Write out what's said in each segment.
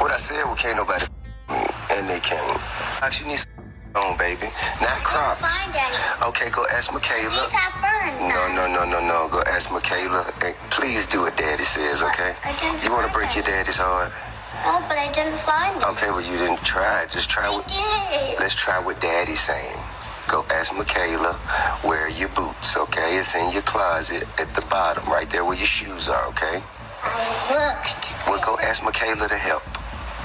What I said, well, can't nobody me, and they can't. You need on, baby. Not Crocs. Fine, Daddy. Okay, go ask Michaela. These have ferns. No. Go ask Michaela. And please do what Daddy says, okay? I didn't You want to find break your it. daddy's heart? No, but I didn't find it. Okay, well, you didn't try. Just try I what... did. Let's try what Daddy's saying. Go ask Michaela where are your boots, okay? It's in your closet at the bottom, right there where your shoes are, okay? I looked. Well, go ask Michaela to help,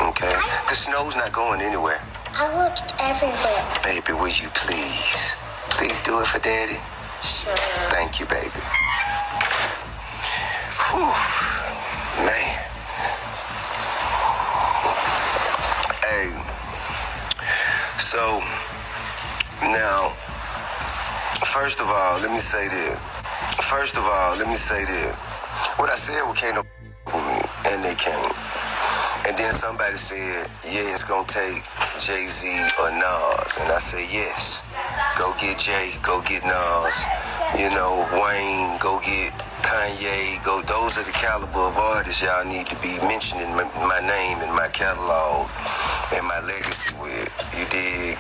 okay? The snow's not going anywhere. I looked everywhere. Baby, will you please? Please do it for Daddy. Sure. Thank you, baby. Whew. Man. Hey. So, now, first of all, let me say this. What I said, well, can't no with me, and they can't. And then somebody said, yeah, it's gonna take Jay-Z or Nas. And I said, yes. Go get Jay, go get Nas. You know, Wayne, go get Kanye. Go. Those are the caliber of artists y'all need to be mentioning my name and my catalog and my legacy with. You dig?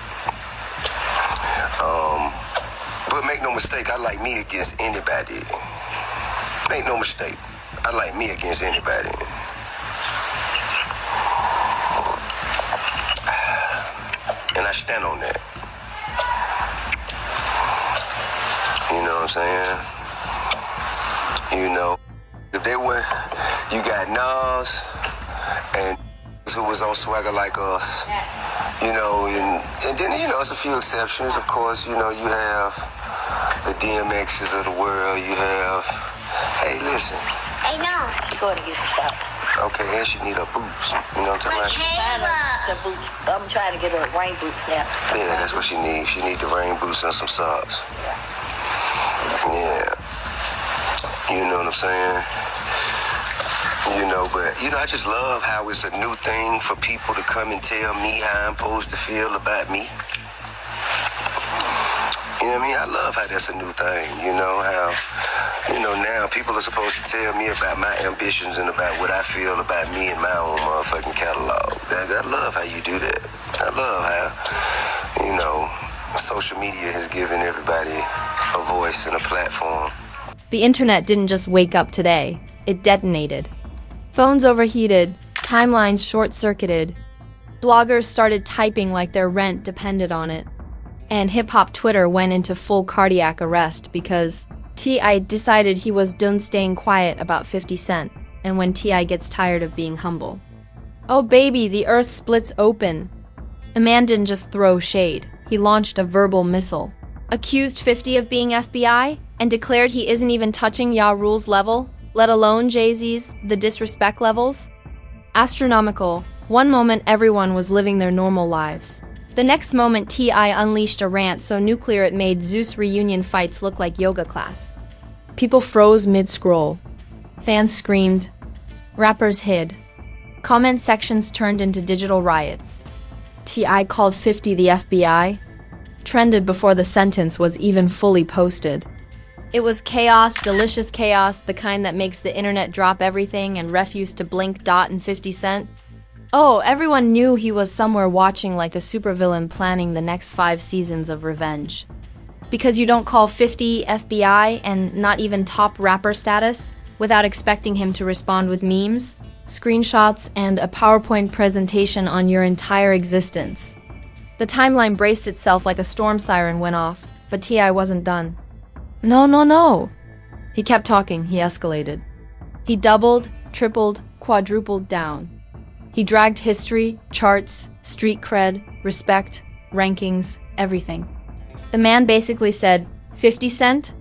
But make no mistake, I like me against anybody. Make no mistake, I like me against anybody. And I stand on that. You know what I'm saying? You know, if they were, you got Nas and who was on Swagger Like Us, you know, and then, you know, it's a few exceptions. Of course, you know, you have the DMXs of the world, you have, hey, listen. I know. She's going to get some socks. Okay, and she need her boots. You know what I'm talking about? The boots. I'm trying to get her rain boots now. Yeah, that's what she needs. She needs the rain boots and some socks. Yeah. You know what I'm saying? You know, but, you know, I just love how it's a new thing for people to come and tell me how I'm supposed to feel about me. You know what I mean? I love how that's a new thing. You know, how, you know, now people are supposed to tell me about my ambitions and about what I feel about me and my own motherfucking catalog. I love how you do that. I love how, you know, social media has given everybody a voice and a platform. The internet didn't just wake up today, it detonated. Phones overheated, timelines short-circuited, bloggers started typing like their rent depended on it, and hip-hop Twitter went into full cardiac arrest because T.I. decided he was done staying quiet about 50 Cent, and when T.I. gets tired of being humble. Oh baby, the earth splits open. A man didn't just throw shade, he launched a verbal missile. Accused 50 of being FBI, and declared he isn't even touching Ja Rule's level, let alone Jay-Z's, the disrespect levels. Astronomical. One moment everyone was living their normal lives. The next moment T.I. unleashed a rant so nuclear it made Zeus reunion fights look like yoga class. People froze mid-scroll. Fans screamed. Rappers hid. Comment sections turned into digital riots. T.I. called 50 the FBI. Trended before the sentence was even fully posted. It was chaos, delicious chaos, the kind that makes the internet drop everything and refuse to blink Dot and 50 Cent. Oh, everyone knew he was somewhere watching like a supervillain planning the next 5 seasons of revenge. Because you don't call 50 FBI and not even top rapper status without expecting him to respond with memes, screenshots, and a PowerPoint presentation on your entire existence. The timeline braced itself like a storm siren went off, but T.I. wasn't done. No. He kept talking, he escalated. He doubled, tripled, quadrupled down. He dragged history, charts, street cred, respect, rankings, everything. The man basically said, 50 Cent?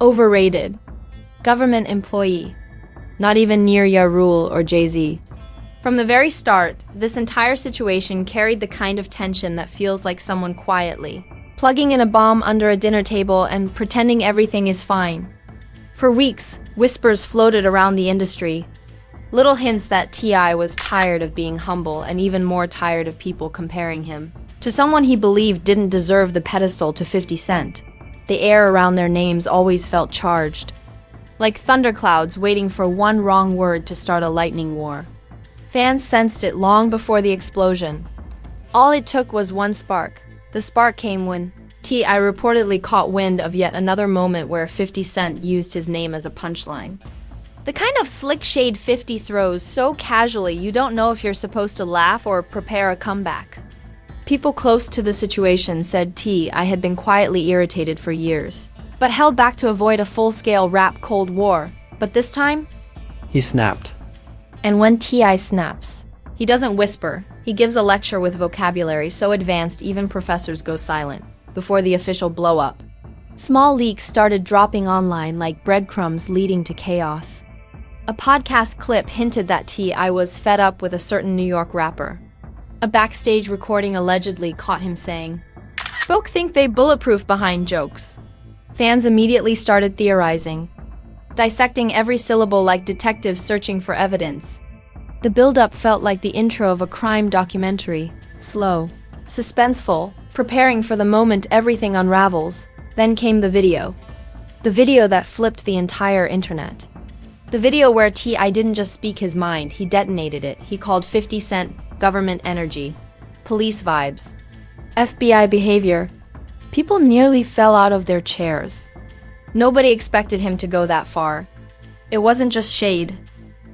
Overrated. Government employee. Not even near Ja Rule or Jay-Z. From the very start, this entire situation carried the kind of tension that feels like someone quietly plugging in a bomb under a dinner table and pretending everything is fine. For weeks, whispers floated around the industry. Little hints that T.I. was tired of being humble and even more tired of people comparing him to someone he believed didn't deserve the pedestal to 50 Cent. The air around their names always felt charged, like thunderclouds waiting for one wrong word to start a lightning war. Fans sensed it long before the explosion. All it took was one spark. The spark came when T.I. reportedly caught wind of yet another moment where 50 Cent used his name as a punchline. The kind of slick shade 50 throws so casually you don't know if you're supposed to laugh or prepare a comeback. People close to the situation said T.I. had been quietly irritated for years, but held back to avoid a full-scale rap Cold War. But this time, he snapped. And when T.I. snaps, he doesn't whisper. He gives a lecture with vocabulary so advanced even professors go silent before the official blow-up. Small leaks started dropping online like breadcrumbs leading to chaos. A podcast clip hinted that T.I. was fed up with a certain New York rapper. A backstage recording allegedly caught him saying, "Folk think they bulletproof behind jokes." Fans immediately started theorizing, dissecting every syllable like detectives searching for evidence. The build-up felt like the intro of a crime documentary, slow, suspenseful, preparing for the moment everything unravels. Then came the video. The video that flipped the entire internet. The video where T.I. didn't just speak his mind, he detonated it. He called 50 Cent government energy, police vibes, FBI behavior. People nearly fell out of their chairs. Nobody expected him to go that far. It wasn't just shade.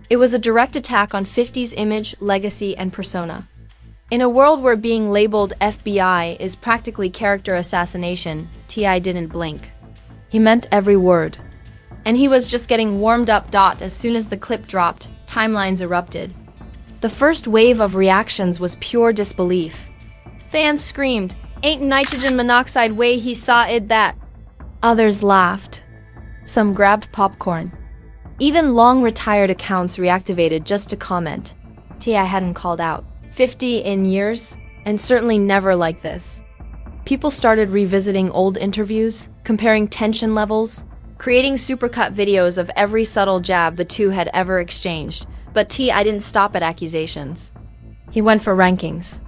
It was a direct attack on 50's image, legacy, and persona. In a world where being labeled FBI is practically character assassination, T.I. didn't blink. He meant every word. And he was just getting warmed up. As soon as the clip dropped, timelines erupted. The first wave of reactions was pure disbelief. Fans screamed, "Ain't nitrogen monoxide way he saw it that." Others laughed. Some grabbed popcorn. Even long-retired accounts reactivated just to comment. T.I. hadn't called out 50 in years, and certainly never like this. People started revisiting old interviews, comparing tension levels, creating supercut videos of every subtle jab the two had ever exchanged. But T.I. didn't stop at accusations. He went for rankings.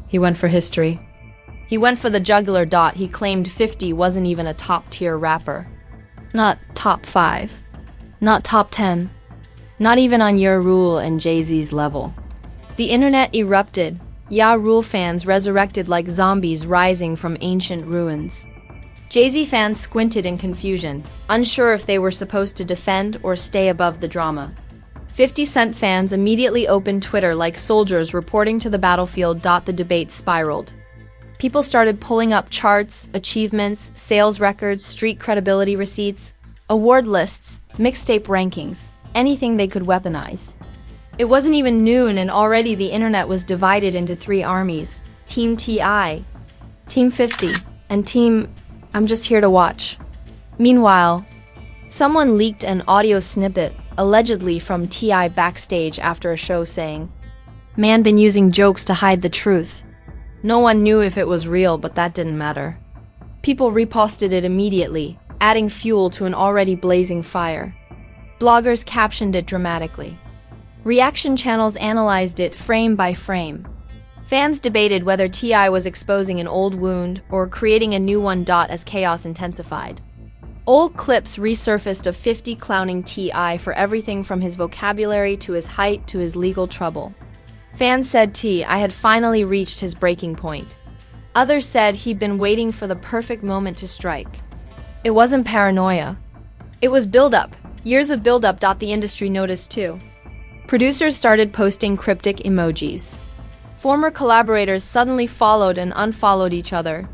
He went for history. He went for the jugular. He claimed 50 wasn't even a top-tier rapper. Not top 5. Not top 10. Not even on Ja Rule and Jay-Z's level. The internet erupted. Ja Rule fans resurrected like zombies rising from ancient ruins. Jay-Z fans squinted in confusion, unsure if they were supposed to defend or stay above the drama. 50 Cent fans immediately opened Twitter like soldiers reporting to the battlefield. The debate spiraled. People started pulling up charts, achievements, sales records, street credibility receipts, award lists, mixtape rankings, anything they could weaponize. It wasn't even noon and already the internet was divided into 3 armies: Team T.I., Team 50, and Team I'm just here to watch. Meanwhile, someone leaked an audio snippet, allegedly from T.I. backstage after a show saying, "Man been using jokes to hide the truth." No one knew if it was real, but that didn't matter. People reposted it immediately, adding fuel to an already blazing fire. Bloggers captioned it dramatically. Reaction channels analyzed it frame by frame. Fans debated whether T.I. was exposing an old wound or creating a new one. As chaos intensified. Old clips resurfaced of 50 clowning T.I. for everything from his vocabulary to his height to his legal trouble. Fans said T.I. had finally reached his breaking point. Others said he'd been waiting for the perfect moment to strike. It wasn't paranoia. It was build-up. Years of build-up. The industry noticed too. Producers started posting cryptic emojis. Former collaborators suddenly followed and unfollowed each other.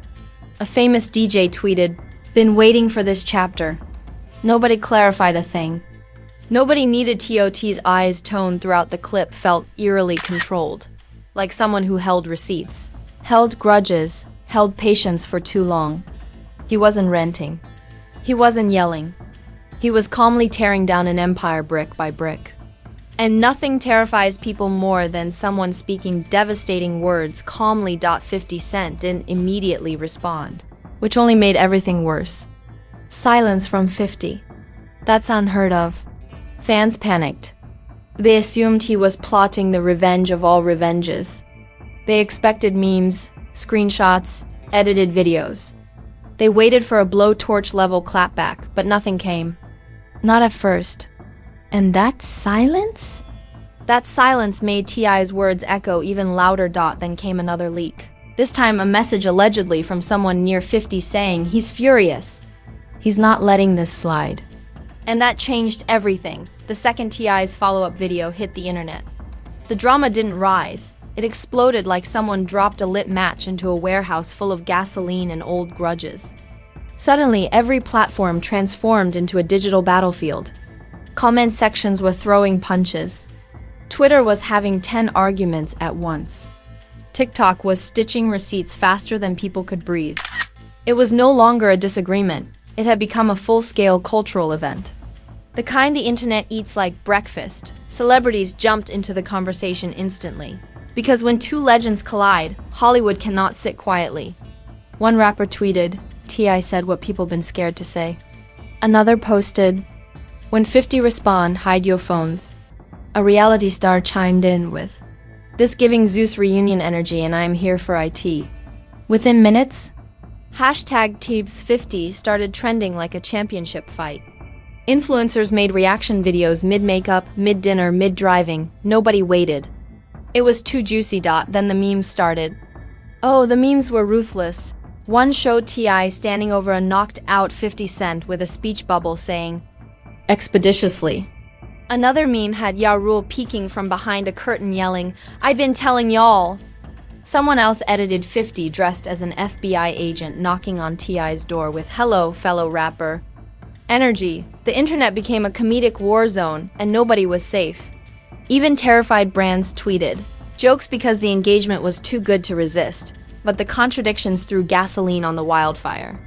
A famous DJ tweeted, "Been waiting for this chapter." Nobody clarified a thing. Nobody needed TOT's eyes. Tone throughout the clip felt eerily controlled, like someone who held receipts, held grudges, held patience for too long. He wasn't ranting. He wasn't yelling. He was calmly tearing down an empire brick by brick. And nothing terrifies people more than someone speaking devastating words calmly. 50 Cent didn't immediately respond, which only made everything worse. Silence from 50. That's unheard of. Fans panicked. They assumed he was plotting the revenge of all revenges. They expected memes, screenshots, edited videos. They waited for a blowtorch-level clapback, but nothing came. Not at first. And that silence? That silence made T.I.'s words echo even louder. Then came another leak. This time a message allegedly from someone near 50 saying he's furious. He's not letting this slide. And that changed everything. The second T.I.'s follow-up video hit the internet. The drama didn't rise. It exploded like someone dropped a lit match into a warehouse full of gasoline and old grudges. Suddenly, every platform transformed into a digital battlefield. Comment sections were throwing punches. Twitter was having 10 arguments at once. TikTok was stitching receipts faster than people could breathe. It was no longer a disagreement. It had become a full-scale cultural event. The kind the internet eats like breakfast, celebrities jumped into the conversation instantly. Because when two legends collide, Hollywood cannot sit quietly. One rapper tweeted, T.I. said what people been scared to say. Another posted, when 50 respond, hide your phones. A reality star chimed in with, this giving Zeus reunion energy and I'm here for IT. Within minutes, hashtag Teebs50 started trending like a championship fight. Influencers made reaction videos mid-makeup, mid-dinner, mid-driving. Nobody waited. It was too juicy. Then the memes started. Oh, the memes were ruthless. One showed T.I. standing over a knocked-out 50 Cent with a speech bubble saying, expeditiously. Another meme had Ja Rule peeking from behind a curtain yelling, I've been telling y'all. Someone else edited 50 dressed as an FBI agent knocking on T.I.'s door with, hello, fellow rapper. Energy. The internet became a comedic war zone, and nobody was safe. Even terrified brands tweeted, jokes because the engagement was too good to resist, but the contradictions threw gasoline on the wildfire.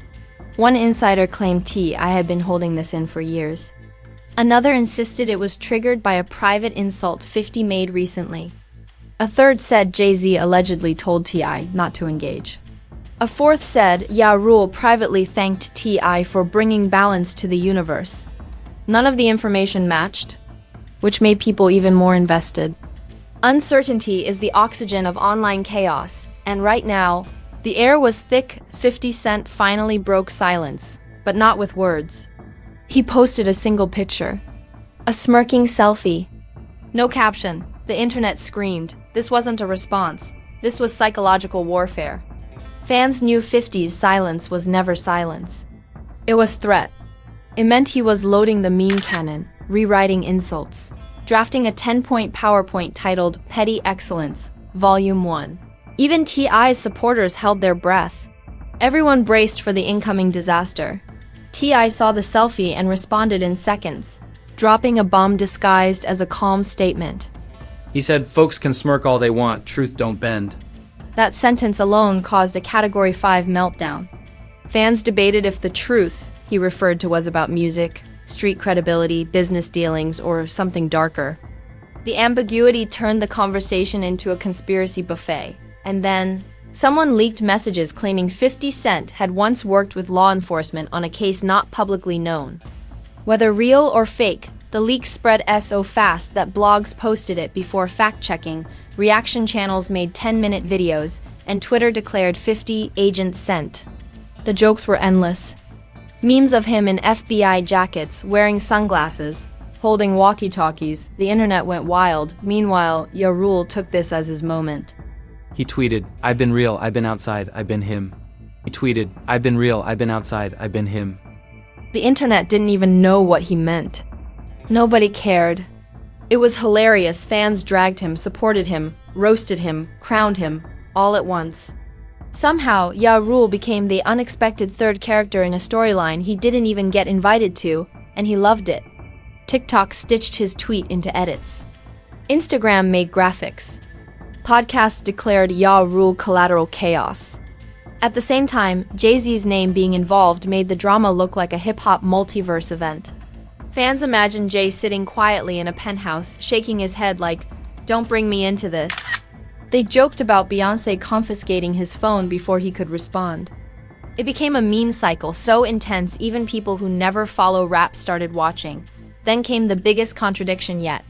One insider claimed T.I. had been holding this in for years. Another insisted it was triggered by a private insult 50 made recently. A third said Jay-Z allegedly told T.I. not to engage. A fourth said Ja Rule privately thanked T.I. for bringing balance to the universe. None of the information matched, which made people even more invested. Uncertainty is the oxygen of online chaos, and right now, the air was thick. 50 Cent finally broke silence, but not with words. He posted a single picture. A smirking selfie. No caption. The internet screamed. This wasn't a response. This was psychological warfare. Fans knew 50's silence was never silence. It was threat. It meant he was loading the meme cannon, rewriting insults, drafting a 10-point PowerPoint titled Petty Excellence, Volume 1. Even T.I.'s supporters held their breath. Everyone braced for the incoming disaster. T.I. saw the selfie and responded in seconds, dropping a bomb disguised as a calm statement. He said, folks can smirk all they want, truth don't bend. That sentence alone caused a Category 5 meltdown. Fans debated if the truth he referred to was about music, street credibility, business dealings, or something darker. The ambiguity turned the conversation into a conspiracy buffet, and then someone leaked messages claiming 50 Cent had once worked with law enforcement on a case not publicly known. Whether real or fake, the leak spread so fast that blogs posted it before fact-checking, reaction channels made 10-minute videos, and Twitter declared 50 Agent Cent. The jokes were endless. Memes of him in FBI jackets, wearing sunglasses, holding walkie-talkies. The internet went wild. Meanwhile, Ja Rule took this as his moment. He tweeted, I've been real, I've been outside, I've been him. He tweeted, I've been real, I've been outside, I've been him. The internet didn't even know what he meant. Nobody cared. It was hilarious. Fans dragged him, supported him, roasted him, crowned him, all at once. Somehow, Ja Rule became the unexpected third character in a storyline he didn't even get invited to, and he loved it. TikTok stitched his tweet into edits. Instagram made graphics. Podcasts declared Ja Rule collateral chaos. At the same time, Jay-Z's name being involved made the drama look like a hip-hop multiverse event. Fans imagined Jay sitting quietly in a penthouse, shaking his head like, don't bring me into this. They joked about Beyoncé confiscating his phone before he could respond. It became a meme cycle so intense even people who never follow rap started watching. Then came the biggest contradiction yet.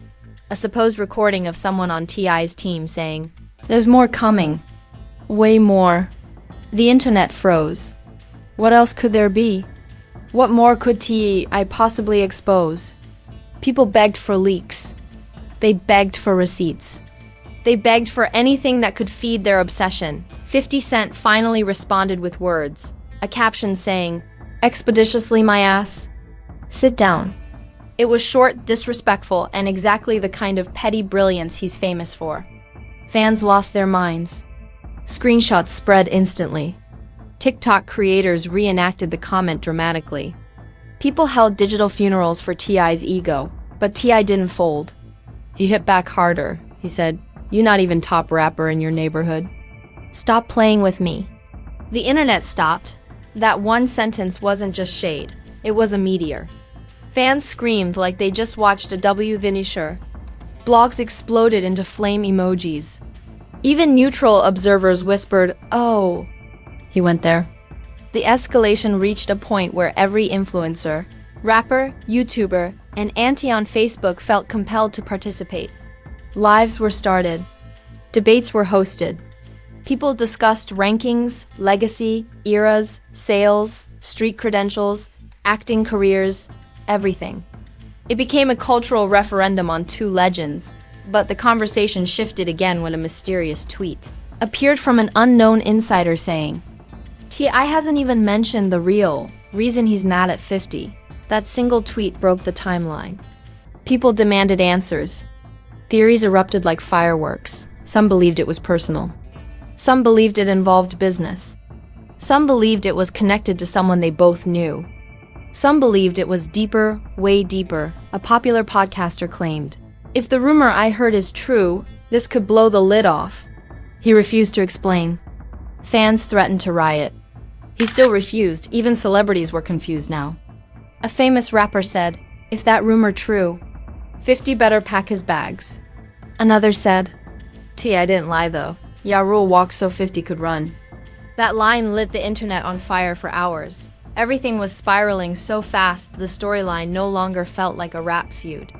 A supposed recording of someone on T.I.'s team saying, there's more coming. Way more. The internet froze. What else could there be? What more could T.I. possibly expose? People begged for leaks. They begged for receipts. They begged for anything that could feed their obsession. 50 Cent finally responded with words, a caption saying, "Expeditiously, my ass. Sit down." It was short, disrespectful, and exactly the kind of petty brilliance he's famous for. Fans lost their minds. Screenshots spread instantly. TikTok creators reenacted the comment dramatically. People held digital funerals for T.I.'s ego, but T.I. didn't fold. He hit back harder. He said, "You not even top rapper in your neighborhood. Stop playing with me." The internet stopped. That one sentence wasn't just shade. It was a meteor. Fans screamed like they just watched a W finisher. Blogs exploded into flame emojis. Even neutral observers whispered, "Oh." He went there. The escalation reached a point where every influencer, rapper, YouTuber, and auntie on Facebook felt compelled to participate. Lives were started. Debates were hosted. People discussed rankings, legacy, eras, sales, street credentials, acting careers, everything. It became a cultural referendum on two legends, but the conversation shifted again when a mysterious tweet appeared from an unknown insider saying, "T.I. hasn't even mentioned the real reason he's mad at 50. That single tweet broke the timeline. People demanded answers. Theories erupted like fireworks. Some believed it was personal. Some believed it involved business. Some believed it was connected to someone they both knew. Some believed it was deeper, way deeper, a popular podcaster claimed. "If the rumor I heard is true, this could blow the lid off." He refused to explain. Fans threatened to riot. He still refused. Even celebrities were confused now. A famous rapper said, "If that rumor true, 50 better pack his bags." Another said, "T.I. didn't lie though. Ya Rule walked so 50 could run." That line lit the internet on fire for hours. Everything was spiraling so fast the storyline no longer felt like a rap feud.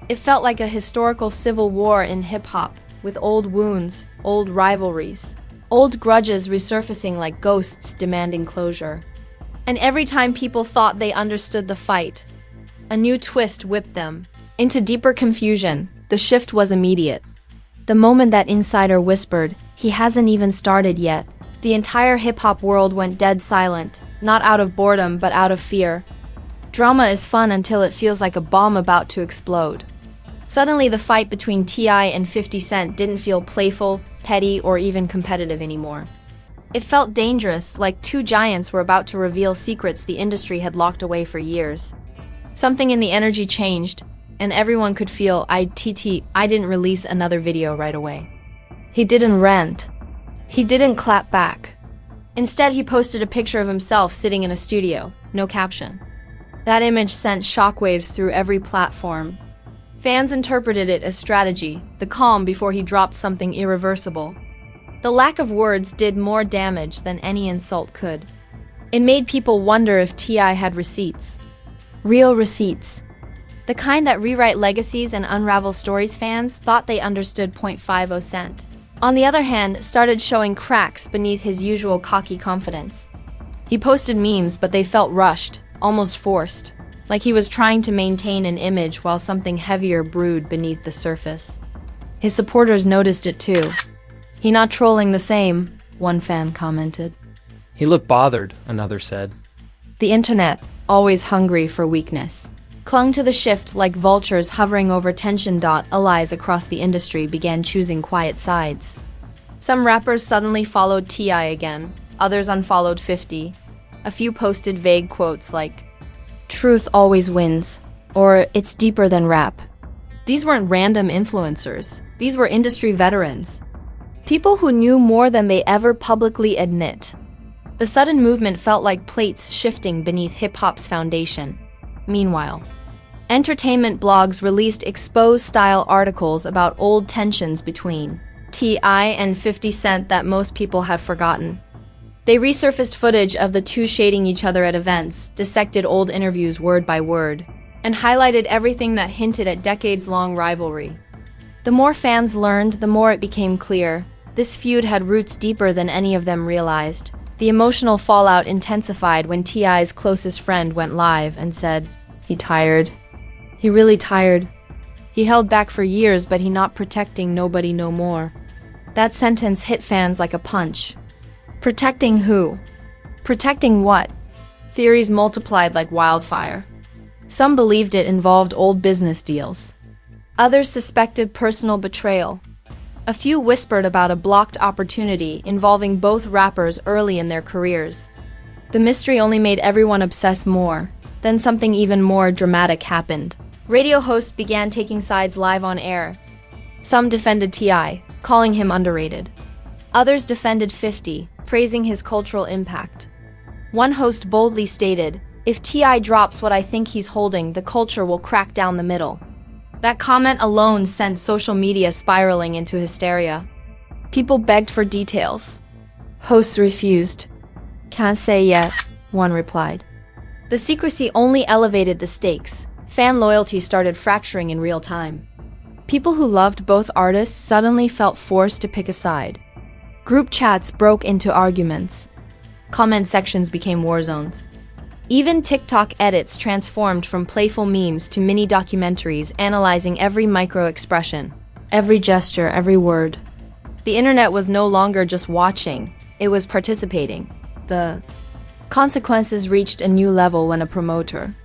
It felt like a historical civil war in hip-hop, with old wounds, old rivalries, old grudges resurfacing like ghosts demanding closure. And every time people thought they understood the fight, a new twist whipped them into deeper confusion. The shift was immediate. The moment that insider whispered, "He hasn't even started yet," the entire hip-hop world went dead silent, not out of boredom but out of fear. Drama is fun until it feels like a bomb about to explode. Suddenly the fight between T.I. and 50 Cent didn't feel playful, petty, or even competitive anymore. It felt dangerous, like two giants were about to reveal secrets the industry had locked away for years. Something in the energy changed, and everyone could feel I didn't release another video right away. He didn't rant. He didn't clap back. Instead, he posted a picture of himself sitting in a studio, no caption. That image sent shockwaves through every platform. Fans interpreted it as strategy, the calm before he dropped something irreversible. The lack of words did more damage than any insult could. It made people wonder if T.I. had receipts. Real receipts. The kind that rewrite legacies and unravel stories. Fans thought they understood 0.50 cent. On the other hand, started showing cracks beneath his usual cocky confidence. He posted memes, but they felt rushed, almost forced, like he was trying to maintain an image while something heavier brewed beneath the surface. His supporters noticed it too. "He not trolling the same," one fan commented. He looked bothered, another said. The internet, always hungry for weakness, clung to the shift like vultures hovering over tension. Allies across the industry began choosing quiet sides. Some rappers suddenly followed T.I. again, others unfollowed 50. A few posted vague quotes like, "Truth always wins," or "It's deeper than rap." These weren't random influencers. These were industry veterans. People who knew more than they ever publicly admit. The sudden movement felt like plates shifting beneath hip-hop's foundation. Meanwhile, entertainment blogs released expose-style articles about old tensions between T.I. and 50 Cent that most people had forgotten. They resurfaced footage of the two shading each other at events, dissected old interviews word by word, and highlighted everything that hinted at decades-long rivalry. The more fans learned, the more it became clear. This feud had roots deeper than any of them realized. The emotional fallout intensified when T.I.'s closest friend went live and said, "He tired. He really tired. He held back for years, but he not protecting nobody no more. That sentence hit fans like a punch. Protecting who? Protecting what? Theories multiplied like wildfire. Some believed it involved old business deals. Others suspected personal betrayal. A few whispered about a blocked opportunity involving both rappers early in their careers. The mystery only made everyone obsess more. Then something even more dramatic happened. Radio hosts began taking sides live on air. Some defended T.I., calling him underrated. Others defended 50, praising his cultural impact. One host boldly stated, "If T.I. drops what I think he's holding, the culture will crack down the middle." That comment alone sent social media spiraling into hysteria. People begged for details. Hosts refused. "Can't say yet," one replied. The secrecy only elevated the stakes. Fan loyalty started fracturing in real time. People who loved both artists suddenly felt forced to pick a side. Group chats broke into arguments. Comment sections became war zones. Even TikTok edits transformed from playful memes to mini documentaries analyzing every micro-expression, every gesture, every word. The internet was no longer just watching, it was participating. The consequences reached a new level when a promoter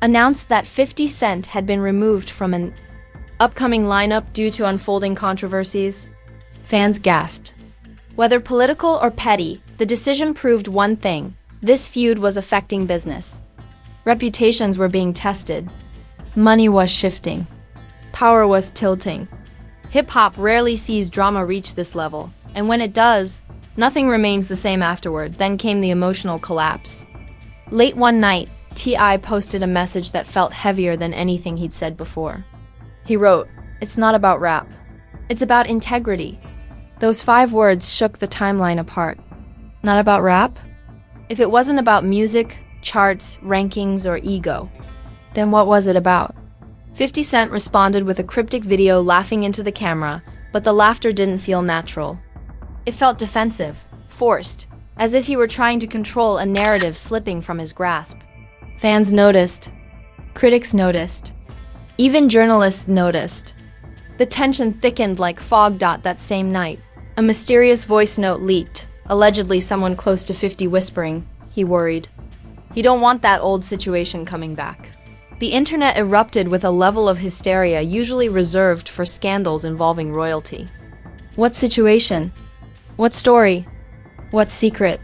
announced that 50 Cent had been removed from an upcoming lineup due to unfolding controversies. Fans gasped. Whether political or petty, the decision proved one thing: this feud was affecting business. Reputations were being tested. Money was shifting. Power was tilting. Hip-hop rarely sees drama reach this level, and when it does, nothing remains the same afterward. Then came the emotional collapse. Late one night, T.I. posted a message that felt heavier than anything he'd said before. He wrote, "It's not about rap. It's about integrity." Those 5 words shook the timeline apart. Not about rap? If it wasn't about music, charts, rankings, or ego, then what was it about? 50 Cent responded with a cryptic video laughing into the camera, but the laughter didn't feel natural. It felt defensive, forced, as if he were trying to control a narrative slipping from his grasp. Fans noticed. Critics noticed. Even journalists noticed. The tension thickened like fog that same night. A mysterious voice note leaked, allegedly someone close to 50 whispering, he worried. He don't want that old situation coming back. The internet erupted with a level of hysteria usually reserved for scandals involving royalty. What situation? What story? What secret?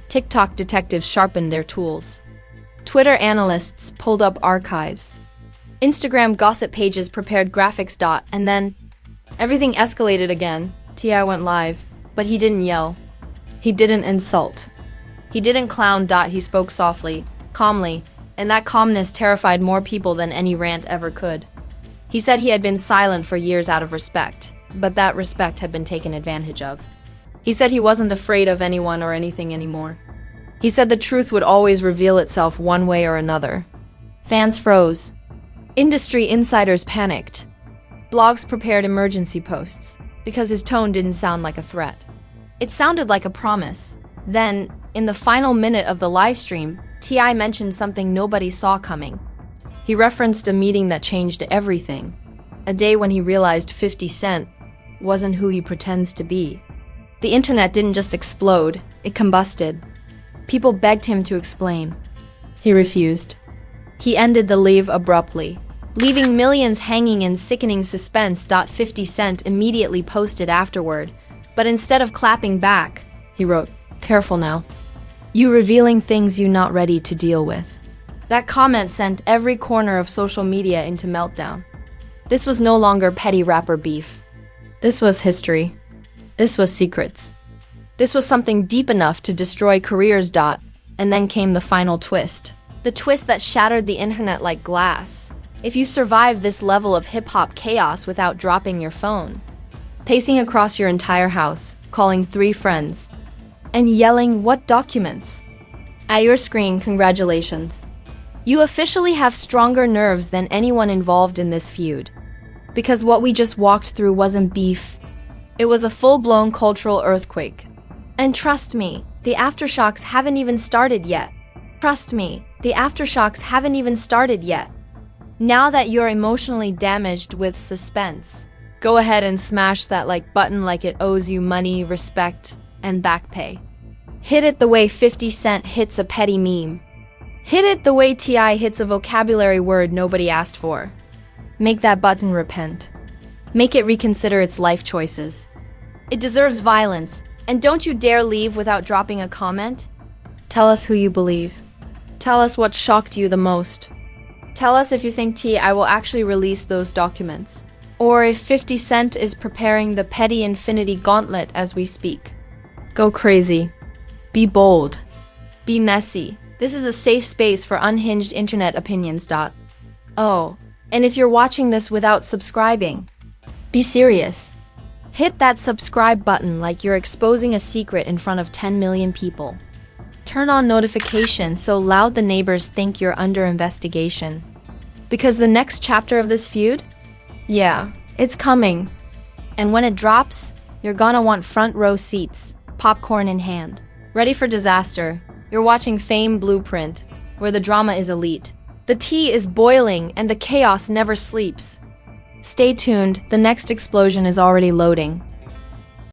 TikTok detectives sharpened their tools. Twitter analysts pulled up archives. Instagram gossip pages prepared graphics. And then everything escalated again. T.I. went live, but he didn't yell. He didn't insult. He didn't clown. He spoke softly, calmly, and that calmness terrified more people than any rant ever could. He said he had been silent for years out of respect, but that respect had been taken advantage of. He said he wasn't afraid of anyone or anything anymore. He said the truth would always reveal itself one way or another. Fans froze. Industry insiders panicked. Blogs prepared emergency posts, because his tone didn't sound like a threat. It sounded like a promise. Then, in the final minute of the live stream, T.I. mentioned something nobody saw coming. He referenced a meeting that changed everything. A day when he realized 50 Cent wasn't who he pretends to be. The internet didn't just explode, it combusted. People begged him to explain. He refused. He ended the live abruptly, leaving millions hanging in sickening suspense. 50 Cent immediately posted afterward, but instead of clapping back, he wrote, "Careful now. You revealing things you not ready to deal with." That comment sent every corner of social media into meltdown. This was no longer petty rapper beef. This was history. This was secrets. This was something deep enough to destroy careers. And then came the final twist. The twist that shattered the internet like glass. If you survive this level of hip-hop chaos without dropping your phone, pacing across your entire house, calling 3 friends, and yelling, "What documents?" At your screen, congratulations. You officially have stronger nerves than anyone involved in this feud. Because what we just walked through wasn't beef. It was a full-blown cultural earthquake. And trust me, the aftershocks haven't even started yet. Trust me, the aftershocks haven't even started yet. Now that you're emotionally damaged with suspense, go ahead and smash that like button like it owes you money, respect, and back pay. Hit it the way 50 Cent hits a petty meme. Hit it the way T.I. hits a vocabulary word nobody asked for. Make that button repent. Make it reconsider its life choices. It deserves violence, and don't you dare leave without dropping a comment. Tell us who you believe. Tell us what shocked you the most. Tell us if you think T.I. will actually release those documents, or if 50 Cent is preparing the petty infinity gauntlet as we speak. Go crazy. Be bold. Be messy. This is a safe space for unhinged internet opinions. Oh, and if you're watching this without subscribing, be serious. Hit that subscribe button like you're exposing a secret in front of 10 million people. Turn on notifications so loud the neighbors think you're under investigation. Because the next chapter of this feud? Yeah, it's coming. And when it drops, you're gonna want front row seats, popcorn in hand. Ready for disaster. You're watching Fame Blueprint, where the drama is elite. The tea is boiling and the chaos never sleeps. Stay tuned, the next explosion is already loading.